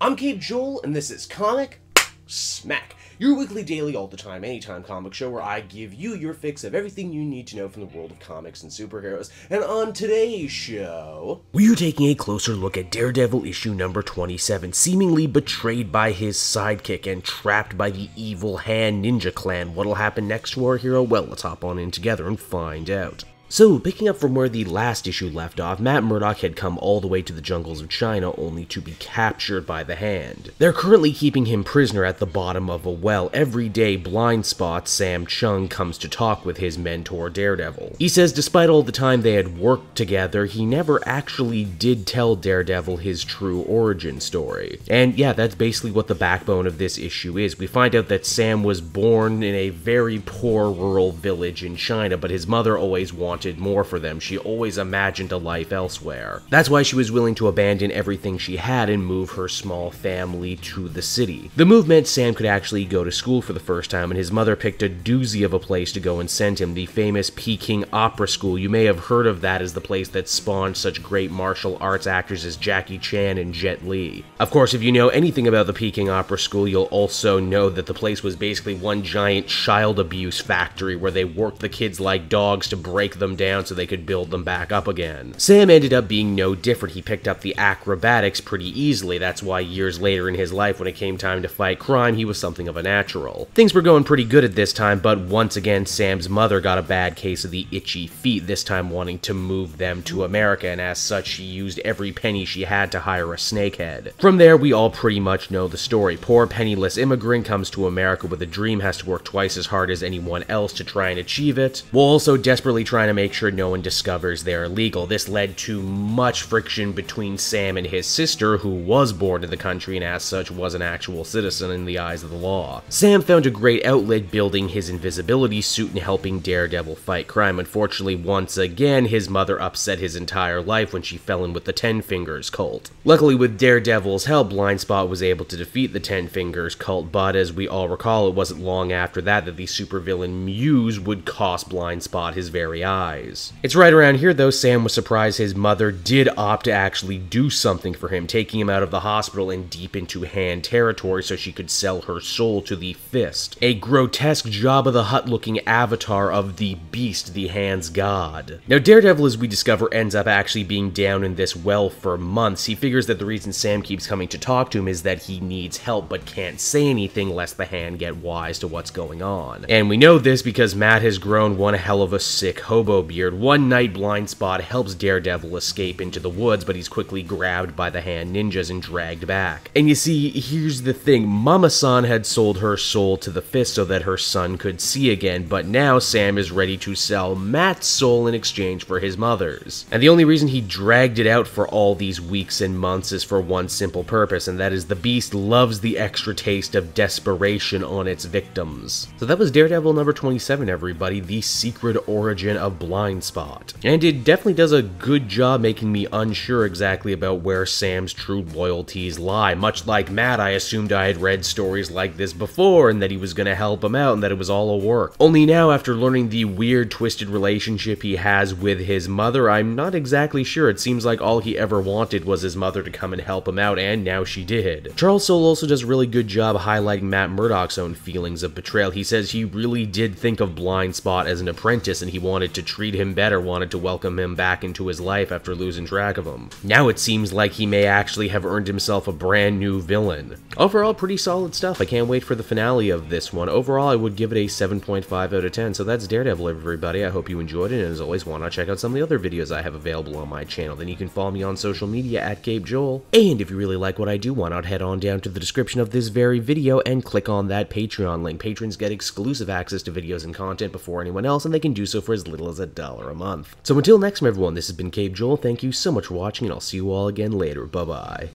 I'm Cape Joel, and this is Comic Smack, your weekly, daily, all the time, anytime comic show where I give you your fix of everything you need to know from the world of comics and superheroes. And on today's show, we are taking a closer look at Daredevil issue number 27, seemingly betrayed by his sidekick and trapped by the evil Hand Ninja Clan. What'll happen next to our hero? Well, let's hop on in together and find out. So, picking up from where the last issue left off, Matt Murdock had come all the way to the jungles of China only to be captured by the Hand. They're currently keeping him prisoner at the bottom of a well. Every day, Blind Spot Sam Chung comes to talk with his mentor Daredevil. He says despite all the time they had worked together, he never actually did tell Daredevil his true origin story. And yeah, that's basically what the backbone of this issue is. We find out that Sam was born in a very poor rural village in China, but his mother always wanted more for them. She always imagined a life elsewhere. That's why she was willing to abandon everything she had and move her small family to the city. The move meant Sam could actually go to school for the first time, and his mother picked a doozy of a place to go and send him, the famous Peking Opera School. You may have heard of that as the place that spawned such great martial arts actors as Jackie Chan and Jet Li. Of course, if you know anything about the Peking Opera School, you'll also know that the place was basically one giant child abuse factory where they worked the kids like dogs to break them down so they could build them back up again. Sam ended up being no different. He picked up the acrobatics pretty easily. That's why years later in his life, when it came time to fight crime, he was something of a natural. Things were going pretty good at this time, but once again, Sam's mother got a bad case of the itchy feet, this time wanting to move them to America, and as such, she used every penny she had to hire a snakehead. From there, we all pretty much know the story. Poor penniless immigrant comes to America with a dream, has to work twice as hard as anyone else to try and achieve it, while also desperately trying to make sure no one discovers they're illegal. This led to much friction between Sam and his sister, who was born in the country and as such was an actual citizen in the eyes of the law. Sam found a great outlet building his invisibility suit and helping Daredevil fight crime. Unfortunately, once again, his mother upset his entire life when she fell in with the Ten Fingers cult. Luckily, with Daredevil's help, Blind Spot was able to defeat the Ten Fingers cult, but as we all recall, it wasn't long after that the supervillain Muse would cost Blind Spot his very eyes. It's right around here, though, Sam was surprised his mother did opt to actually do something for him, taking him out of the hospital and deep into Hand territory so she could sell her soul to the Fist, a grotesque Jabba the Hutt-looking avatar of the Beast, the Hand's god. Now, Daredevil, as we discover, ends up actually being down in this well for months. He figures that the reason Sam keeps coming to talk to him is that he needs help but can't say anything lest the Hand get wise to what's going on. And we know this because Matt has grown one hell of a sick hobo beard. One night, Blind Spot helps Daredevil escape into the woods, but he's quickly grabbed by the Hand ninjas and dragged back. And you see, here's the thing, Mama-san had sold her soul to the Fist so that her son could see again, but now Sam is ready to sell Matt's soul in exchange for his mother's. And the only reason he dragged it out for all these weeks and months is for one simple purpose, and that is the Beast loves the extra taste of desperation on its victims. So that was Daredevil number 27, everybody, the secret origin of Blind Spot. And it definitely does a good job making me unsure exactly about where Sam's true loyalties lie. Much like Matt, I assumed I had read stories like this before and that he was going to help him out and that it was all a work. Only now, after learning the weird, twisted relationship he has with his mother, I'm not exactly sure. It seems like all he ever wanted was his mother to come and help him out, and now she did. Charles Soule also does a really good job highlighting Matt Murdock's own feelings of betrayal. He says he really did think of Blind Spot as an apprentice and he wanted to treat him better, wanted to welcome him back into his life after losing track of him. Now it seems like he may actually have earned himself a brand new villain. Overall, pretty solid stuff. I can't wait for the finale of this one. Overall, I would give it a 7.5 out of 10. So that's Daredevil, everybody. I hope you enjoyed it, and as always, why not check out some of the other videos I have available on my channel. Then you can follow me on social media at Cape Joel. And if you really like what I do, why not head on down to the description of this very video and click on that Patreon link. Patrons get exclusive access to videos and content before anyone else, and they can do so for as little as $1 a month. So until next time, everyone, this has been Cape Joel. Thank you so much for watching, and I'll see you all again later. Bye-bye.